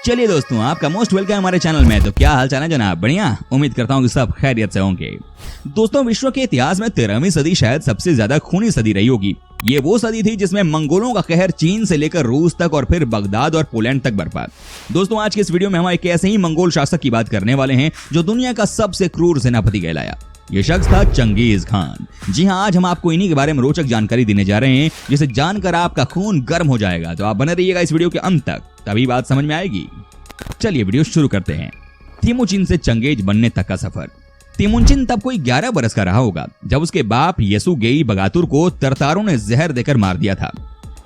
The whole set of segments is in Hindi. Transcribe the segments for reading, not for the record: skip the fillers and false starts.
चलिए दोस्तों, आपका मोस्ट वेलकम हमारे चैनल में। तो क्या हाल चाल है जनाब? बढ़िया, उम्मीद करता हूँ कि सब खैरियत से होंगे। दोस्तों, विश्व के इतिहास में 13वीं सदी शायद सबसे ज्यादा खूनी सदी रही होगी। ये वो सदी थी जिसमें मंगोलों का कहर चीन से लेकर रूस तक और फिर बगदाद और पोलैंड तक बरपा। दोस्तों, आज के इस वीडियो में हम एक ऐसे ही मंगोल शासक की बात करने वाले हैं जो दुनिया का सबसे क्रूर सेनापति कहलाया। ये शख्स था चंगेज खान। जी हाँ, आज हम आपको इन्हीं के बारे में रोचक जानकारी देने जा रहे हैं, जिसे जानकर आपका खून गर्म हो जाएगा। तो आप बने रहिएगा इस वीडियो के अंत तक, तभी बात समझ में आएगी। चलिए वीडियो शुरू करते हैं। तिमुचिन से चंगेज बनने तक का सफर। तिमुचिन तब कोई 11 बरस का रहा होगा जब उसके बाप येसुगेई बगातुर को तरतारों ने जहर देकर मार दिया था।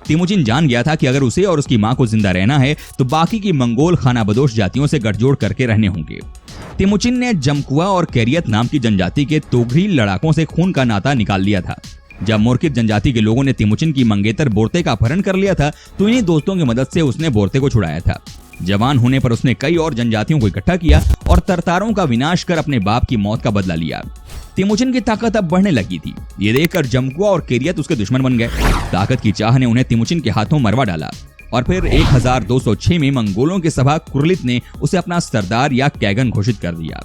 तिमुचिन जान गया था कि अगर उसे और उसकी मां को जिंदा रहना है तो बाकी की मंगोल खानाबदोश जातियों से गठजोड़ करके रहने होंगे। तिमुचिन ने जमकुआ और कैरियत नाम की जनजाति के तोगरी लड़ाकों से खून का नाता निकाल लिया था। जब मोरकित जनजाति के लोगों ने तिमुचिन की मंगेतर बोरते का अपहरण कर लिया था तो इन्हीं दोस्तों की मदद से उसने बोरते को छुड़ाया था। जवान होने पर उसने कई और जनजातियों को इकट्ठा किया और तरतारों का विनाश कर अपने बाप की मौत का बदला लिया। तिमुचिन की ताकत अब बढ़ने लगी थी। ये देखकर जमकुआ और कैरियत उसके दुश्मन बन गए। ताकत की चाह ने उन्हें तिमुचिन के हाथों मरवा डाला और फिर 1206 में मंगोलों के सभा कुरलित ने उसे अपना सरदार या कैगन घोषित कर दिया।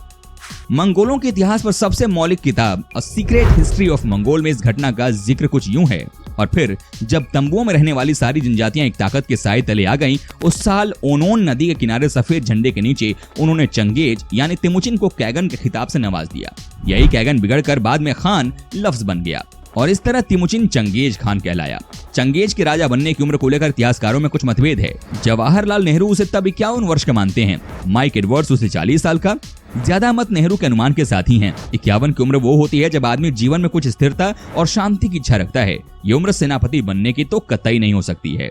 मंगोलों के इतिहास पर सबसे मौलिक किताब a secret history of Mongol में इस घटना का जिक्र कुछ यूं है। और फिर जब तंबुओं में रहने वाली सारी जनजातियां एक ताकत के साए तले आ गईं, उस साल ओनोन नदी के किनारे सफेद झंडे के नीचे उन्होंने चंगेज यानी तिमुचिन को कैगन के खिताब से नवाज दिया। यही कैगन बिगड़कर बाद में खान लफ्ज बन गया और इस तरह तिमुचिन चंगेज खान कहलाया। चंगेज के राजा बनने की उम्र को लेकर इतिहासकारों में कुछ मतभेद है। जवाहरलाल नेहरू उसे तब 51 वर्ष का मानते हैं। माइक एडवर्ड्स उसे 40 साल का। ज्यादा मत नेहरू के अनुमान के साथ ही हैं। 51 की उम्र वो होती है जब आदमी जीवन में कुछ स्थिरता और शांति की इच्छा रखता है। ये उम्र सेनापति बनने की तो कतई नहीं हो सकती है।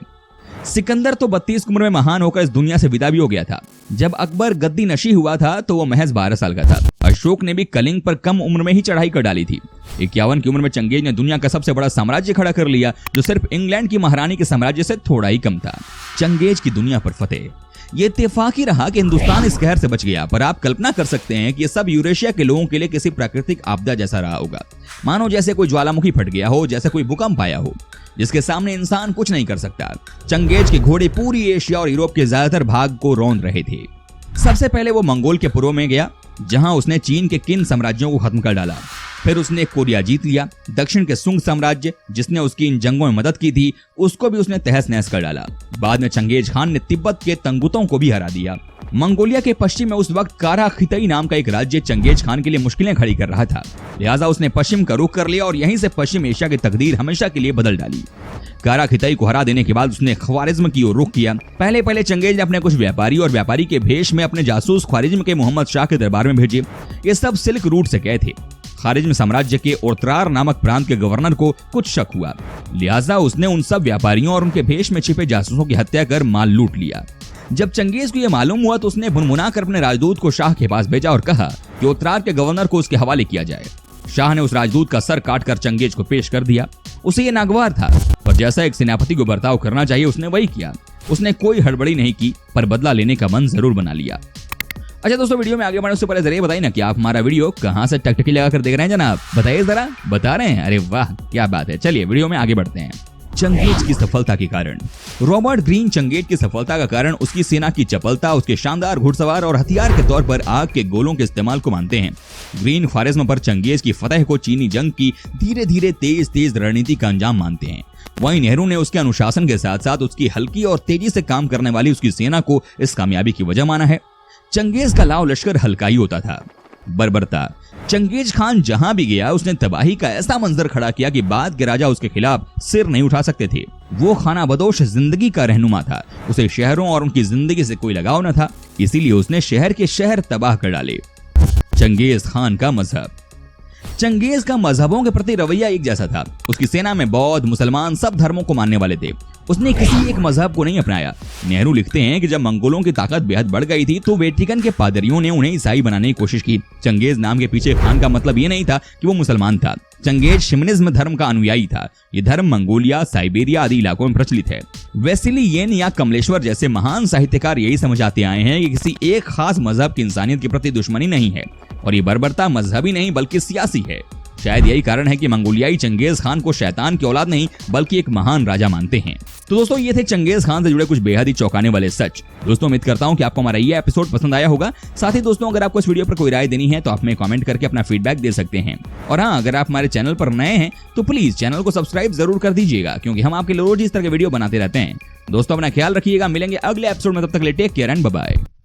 सिकंदर तो 32 की उम्र में महान होकर इस दुनिया से विदा भी हो गया था। जब अकबर गद्दी नशी हुआ था तो वो महज 12 साल का था। अशोक ने भी कलिंग पर कम उम्र में ही चढ़ाई कर डाली थी। 51 की उम्र में चंगेज ने दुनिया का सबसे बड़ा साम्राज्य खड़ा कर लिया, जो सिर्फ इंग्लैंड की महारानी के साम्राज्य से थोड़ा ही कम था। चंगेज की दुनिया पर फतेह। ये इत्तेफाक ही रहा कि हिंदुस्तान इस कहर से बच गया, पर आप कल्पना कर सकते हैं कि ये सब यूरेशिया के लोगों के लिए किसी प्राकृतिक आपदा जैसा रहा होगा। मानो जैसे कोई ज्वालामुखी फट गया हो, जैसे कोई भूकंप आया हो, जिसके सामने इंसान कुछ नहीं कर सकता। चंगेज के घोड़े पूरी एशिया और यूरोप के ज्यादातर भाग को रौंद रहे थे। सबसे पहले वो मंगोल के पूर्व में गया, जहां उसने चीन के किन साम्राज्यों को खत्म कर डाला। फिर उसने कोरिया जीत लिया। दक्षिण के सुंग साम्राज्य, जिसने उसकी इन जंगों में मदद की थी, उसको भी उसने तहस नहस कर डाला। बाद में चंगेज खान ने तिब्बत के तंगुतों को भी हरा दिया। मंगोलिया के पश्चिम में उस वक्त कारा खितई नाम का एक राज्य चंगेज खान के लिए मुश्किलें खड़ी कर रहा था। लिहाजा उसने पश्चिम का रुख कर लिया और यहीं से पश्चिम एशिया की तकदीर हमेशा के लिए बदल डाली। कारा खितई को हरा देने के बाद उसने ख्वारिज्म की ओर रुख किया। पहले चंगेज ने अपने कुछ व्यापारी और व्यापारी के भेष में अपने जासूस ख्वारिज्म के मोहम्मद शाह के दरबार में भेजे। ये सब सिल्क रूट से गए थे। ख्वारिज्म साम्राज्य के ओरत्रार नामक प्रांत के गवर्नर को कुछ शक हुआ, लिहाजा उसने उन सब व्यापारियों और उनके भेष में छिपे जासूसों की हत्या कर माल लूट लिया। जब चंगेज को यह मालूम हुआ तो उसने भुनभुना कर अपने राजदूत को शाह के पास भेजा और कहा कि ओरत्रार के गवर्नर को उसके हवाले किया जाए। शाह ने उस राजदूत का सर काटकर चंगेज को पेश कर दिया। उसे ये नागवार था, पर जैसा एक सेनापति को बर्ताव करना चाहिए उसने वही किया। उसने कोई हड़बड़ी नहीं की, पर बदला लेने का मन जरूर बना लिया। अच्छा दोस्तों, वीडियो में आगे बढ़ने से पहले जरिए बताइए ना कि आप हमारा वीडियो कहां से टकटकी लगाकर देख रहे हैं जनाब? बताइए जरा। बता रहे हैं? अरे वाह, क्या बात है। चलिए वीडियो में आगे बढ़ते हैं। चंगेज की सफलता के कारण। रॉबर्ट ग्रीन चंगेज की सफलता का कारण उसकी सेना की चपलता, उसके शानदार घुड़सवार और हथियार के तौर पर आग के गोलों के इस्तेमाल को मानते हैं। ग्रीन ख्वारिज्म पर चंगेज की फतह को चीनी जंग की धीरे धीरे तेज रणनीति का अंजाम मानते हैं। वहीं नेहरू ने उसके अनुशासन के साथ साथ उसकी हल्की और तेजी से काम करने वाली उसकी सेना को इस कामयाबी की वजह माना है। चंगेज का लाव लश्कर हल्का ही होता था। बर्बरता। चंगेज खान जहां भी गया उसने तबाही का ऐसा मंजर खड़ा किया कि बाद के राजा उसके खिलाफ सिर नहीं उठा सकते थे। वो खानाबदोश जिंदगी का रहनुमा था। उसे शहरों और उनकी जिंदगी से कोई लगाव न था, इसीलिए उसने शहर के शहर तबाह कर डाले। चंगेज खान का मजहब। चंगेज का मजहबों के प्रति रवैया एक जैसा था। उसकी सेना में बौद्ध, मुसलमान सब धर्मों को मानने वाले थे। उसने किसी एक मजहब को नहीं अपनाया। नेहरू लिखते हैं कि जब मंगोलों की ताकत बेहद बढ़ गई थी तो वेटिकन के पादरियों ने उन्हें ईसाई बनाने की कोशिश की। चंगेज नाम के पीछे खान का मतलब ये नहीं था कि वो मुसलमान था। चंगेज शिमनिज्म धर्म का अनुयायी था। ये धर्म मंगोलिया, साइबेरिया आदि इलाकों में प्रचलित है। वेसिली येन या कमलेश्वर जैसे महान साहित्यकार यही समझाते आए हैं कि किसी एक खास मजहब की इंसानियत के प्रति दुश्मनी नहीं है और ये बर्बरता मजहबी नहीं बल्कि सियासी है। शायद यही कारण है कि मंगोलियाई चंगेज खान को शैतान की औलाद नहीं बल्कि एक महान राजा मानते हैं। तो दोस्तों ये थे चंगेज खान से जुड़े कुछ बेहद ही चौंकाने वाले सच। दोस्तों उम्मीद करता हूं कि आपको हमारा ये एपिसोड पसंद आया होगा। साथ ही दोस्तों अगर आपको इस वीडियो पर कोई राय देनी है तो आप हमें कमेंट करके अपना फीडबैक दे सकते हैं। और हाँ, अगर आप हमारे चैनल पर नए हैं तो प्लीज चैनल को सब्सक्राइब जरूर कर दीजिएगा, क्योंकि हम आपके लिए रोज इस तरह के वीडियो बनाते रहते हैं। दोस्तों अपना ख्याल रखिएगा, मिलेंगे अगले एपिसोड में, तब तक के लिए take care and bye bye.